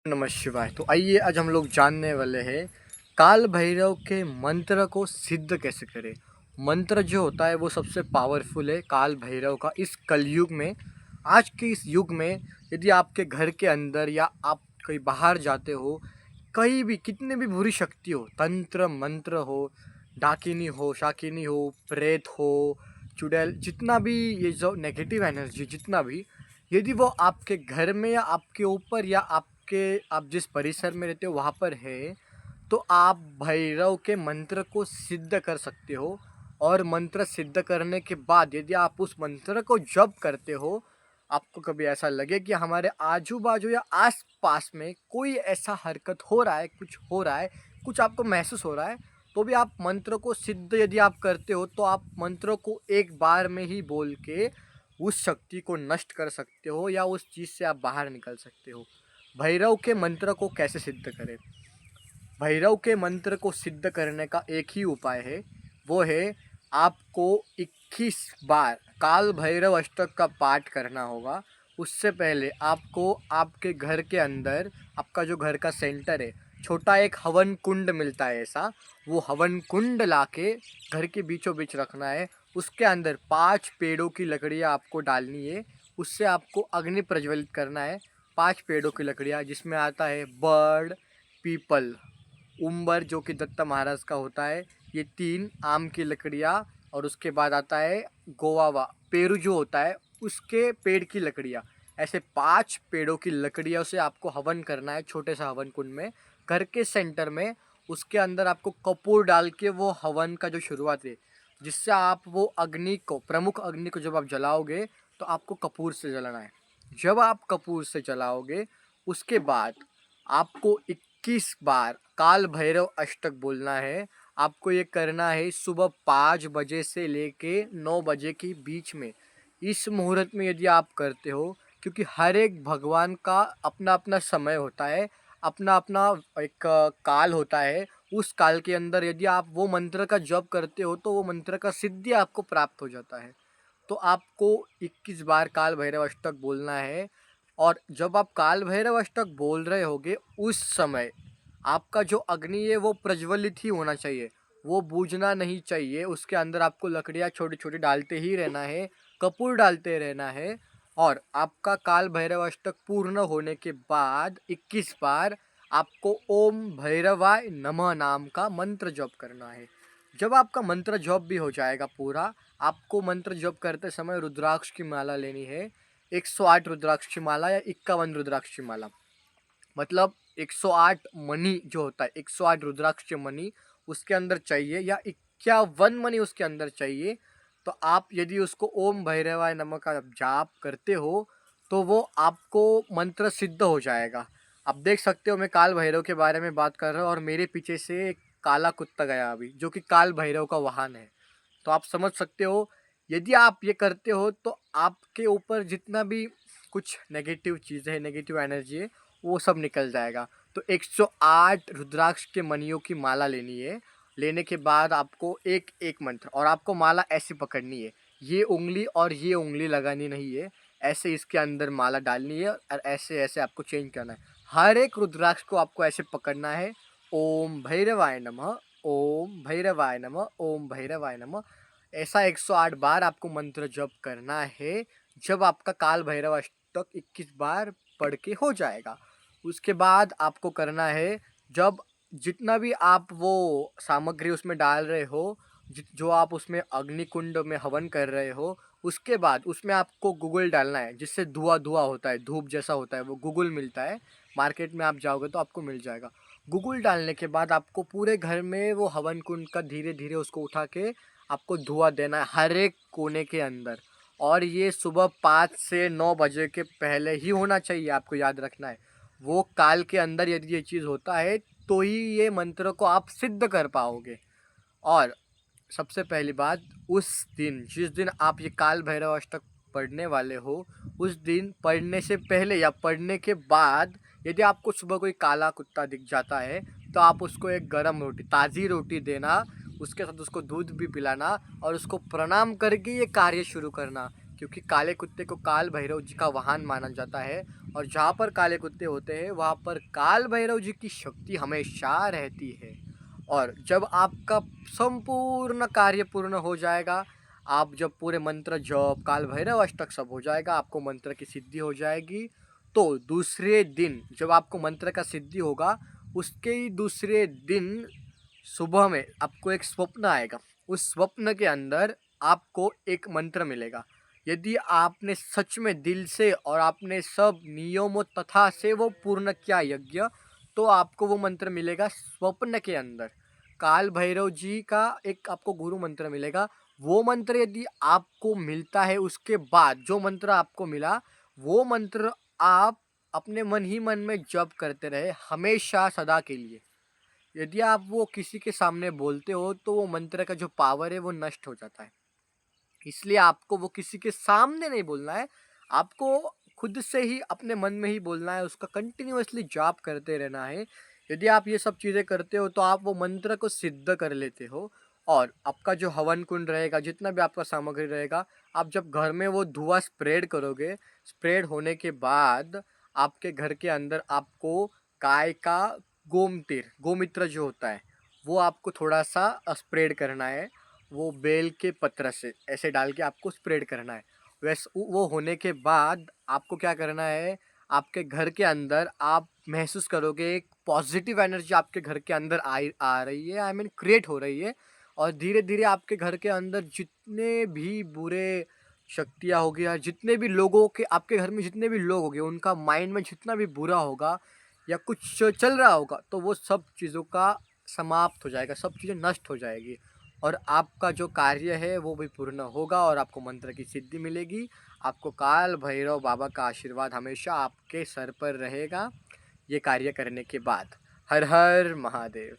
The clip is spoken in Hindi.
नमः शिवाय। तो आइए आज हम लोग जानने वाले हैं काल भैरव के मंत्र को सिद्ध कैसे करें। मंत्र जो होता है वो सबसे पावरफुल है काल भैरव का इस कलयुग में। आज के इस युग में यदि आपके घर के अंदर या आप कहीं बाहर जाते हो, कहीं भी कितने भी बुरी शक्ति हो, तंत्र मंत्र हो, डाकिनी हो, शाकिनी हो, प्रेत हो, चुड़ैल, जितना भी ये जो नेगेटिव एनर्जी जितना भी, यदि वो आपके घर में या आपके ऊपर या आप जिस परिसर में रहते हो वहाँ पर है, तो आप भैरव के मंत्र को सिद्ध कर सकते हो। और मंत्र सिद्ध करने के बाद यदि आप उस मंत्र को जप करते हो, आपको कभी ऐसा लगे कि हमारे आजू बाजू या आस पास में कोई ऐसा हरकत हो रहा है, कुछ हो रहा है, कुछ आपको महसूस हो रहा है, तो भी आप मंत्र को सिद्ध यदि आप करते हो तो आप मंत्र को एक बार में ही बोल के उस शक्ति को नष्ट कर सकते हो या उस चीज़ से आप बाहर निकल सकते हो। भैरव के मंत्र को कैसे सिद्ध करें? भैरव के मंत्र को सिद्ध करने का एक ही उपाय है, वो है आपको 21 बार काल भैरव अष्टक का पाठ करना होगा। उससे पहले आपको आपके घर के अंदर, आपका जो घर का सेंटर है, छोटा एक हवन कुंड मिलता है ऐसा, वो हवन कुंड लाके घर के बीचों बीच रखना है। उसके अंदर 5 पेड़ों की लकड़ियाँ आपको डालनी है, उससे आपको अग्नि प्रज्वलित करना है। 5 पेड़ों की लकड़ियाँ जिसमें आता है बर्ड, पीपल, उम्बर जो कि दत्ता महाराज का होता है, ये 3 आम की लकड़ियाँ, और उसके बाद आता है गोवावा, पेरू जो होता है उसके पेड़ की लकड़ियाँ। ऐसे 5 पेड़ों की लकड़ियों से आपको हवन करना है छोटे सा हवन कुंड में, घर के सेंटर में। उसके अंदर आपको कपूर डाल के वो हवन का जो शुरुआत है, जिससे आप वो अग्नि को, प्रमुख अग्नि को जब आप जलाओगे तो आपको कपूर से जलाना है। जब आप कपूर से जलाओगे उसके बाद आपको 21 बार काल भैरव अष्टक बोलना है। आपको ये करना है सुबह 5 बजे से लेके 9 बजे के बीच में। इस मुहूर्त में यदि आप करते हो, क्योंकि हर एक भगवान का अपना अपना समय होता है, अपना अपना एक काल होता है। उस काल के अंदर यदि आप वो मंत्र का जप करते हो तो वो मंत्र का सिद्धि आपको प्राप्त हो जाता है। तो आपको 21 बार काल भैरव अष्टक बोलना है। और जब आप काल भैरव अष्टक बोल रहे होगे उस समय आपका जो अग्नि है वो प्रज्वलित ही होना चाहिए, वो बूझना नहीं चाहिए। उसके अंदर आपको लकड़ियाँ छोटी छोटी डालते ही रहना है, कपूर डालते रहना है। और आपका काल भैरव अष्टक पूर्ण होने के बाद 21 बार आपको ओम भैरवाय नमः नाम का मंत्र जप करना है। जब आपका मंत्र जप भी हो जाएगा पूरा, आपको मंत्र जप करते समय रुद्राक्ष की माला लेनी है। 108 रुद्राक्ष की माला या 51 रुद्राक्ष की माला, मतलब 108 मणि जो होता है, 108 रुद्राक्ष के मणि उसके अंदर चाहिए या 51 मणि उसके अंदर चाहिए। तो आप यदि उसको ओम भैरवाय नमः का जाप करते हो तो वो आपको मंत्र सिद्ध हो जाएगा। आप देख सकते हो मैं काल भैरव के बारे में बात कर रहा हूँ और मेरे पीछे से एक काला कुत्ता गया अभी, जो कि काल भैरव का वाहन है। तो आप समझ सकते हो, यदि आप ये करते हो तो आपके ऊपर जितना भी कुछ नेगेटिव चीज़ें हैं, नेगेटिव एनर्जी है, वो सब निकल जाएगा। तो 108 रुद्राक्ष के मणियों की माला लेनी है। लेने के बाद आपको एक एक मंत्र, और आपको माला ऐसे पकड़नी है, ये उंगली और ये उंगली लगानी नहीं है, ऐसे इसके अंदर माला डालनी है और ऐसे ऐसे आपको चेंज करना है। हर एक रुद्राक्ष को आपको ऐसे पकड़ना है, ओम भैरवाय नमः, ओम भैरवाय नमः, ओम भैरवाय नमः। ऐसा 108 बार आपको मंत्र जप करना है। जब आपका काल भैरव अष्टक 21 बार पढ़ के हो जाएगा, उसके बाद आपको करना है, जब जितना भी आप वो सामग्री उसमें डाल रहे हो, जो आप उसमें अग्नि कुंड में हवन कर रहे हो, उसके बाद उसमें आपको गुगुल डालना है, जिससे धुआं धुआं होता है, धूप जैसा होता है, वो गुगुल मिलता है। मार्केट में आप जाओगे तो आपको मिल जाएगा। गुगुल डालने के बाद आपको पूरे घर में वो हवन कुंड का धीरे धीरे उसको उठा के आपको धुआं देना है हर एक कोने के अंदर। और ये सुबह 5 से 9 बजे के पहले ही होना चाहिए, आपको याद रखना है। वो काल के अंदर यदि ये चीज़ होता है तो ही ये मंत्र को आप सिद्ध कर पाओगे। और सबसे पहली बात, उस दिन जिस दिन आप ये काल भैरव अष्टक पढ़ने वाले हो, उस दिन पढ़ने से पहले या पढ़ने के बाद यदि आपको सुबह कोई काला कुत्ता दिख जाता है तो आप उसको एक गरम रोटी, ताज़ी रोटी देना, उसके साथ उसको दूध भी पिलाना और उसको प्रणाम करके ये कार्य शुरू करना। क्योंकि काले कुत्ते को काल भैरव जी का वाहन माना जाता है। और जहाँ पर काले कुत्ते होते हैं वहाँ पर काल भैरव जी की शक्ति हमेशा रहती है। और जब आपका संपूर्ण कार्य पूर्ण हो जाएगा, आप जब पूरे मंत्र जप काल भैरव अष्टक सब हो जाएगा, आपको मंत्र की सिद्धि हो जाएगी। तो दूसरे दिन जब आपको मंत्र का सिद्धि होगा, उसके ही दूसरे दिन सुबह में आपको एक स्वप्न आएगा। उस स्वप्न के अंदर आपको एक मंत्र मिलेगा। यदि आपने सच में दिल से और आपने सब नियमों तथा से वो पूर्ण किया यज्ञ, तो आपको वो मंत्र मिलेगा स्वप्न के अंदर। काल भैरव जी का एक आपको गुरु मंत्र मिलेगा। वो मंत्र यदि आपको मिलता है, उसके बाद जो मंत्र आपको मिला वो मंत्र आप अपने मन ही मन में जप करते रहे हमेशा सदा के लिए। यदि आप वो किसी के सामने बोलते हो तो वो मंत्र का जो पावर है वो नष्ट हो जाता है। इसलिए आपको वो किसी के सामने नहीं बोलना है, आपको खुद से ही अपने मन में ही बोलना है, उसका कंटिन्यूअसली जाप करते रहना है। यदि आप ये सब चीज़ें करते हो तो आप वो मंत्र को सिद्ध कर लेते हो। और आपका जो हवन कुंड रहेगा, जितना भी आपका सामग्री रहेगा, आप जब घर में वो धुआं स्प्रेड करोगे, स्प्रेड होने के बाद आपके घर के अंदर आपको गाय का गोमित्र जो होता है वो आपको थोड़ा सा स्प्रेड करना है। वो बेल के पत्र से ऐसे डाल के आपको स्प्रेड करना है। वैसे वो होने के बाद आपको क्या करना है, आपके घर के अंदर आप महसूस करोगे एक पॉजिटिव एनर्जी आपके घर के अंदर आ रही है, आई मीन क्रिएट हो रही है। और धीरे धीरे आपके घर के अंदर जितने भी बुरे शक्तियाँ होगी या जितने भी लोगों के आपके घर में जितने भी लोग होंगे उनका माइंड में जितना भी बुरा होगा या कुछ चल रहा होगा, तो वो सब चीज़ों का समाप्त हो जाएगा, सब चीज़ें नष्ट हो जाएगी। और आपका जो कार्य है वो भी पूर्ण होगा और आपको मंत्र की सिद्धि मिलेगी। आपको काल भैरव बाबा का आशीर्वाद हमेशा आपके सर पर रहेगा ये कार्य करने के बाद। हर हर महादेव।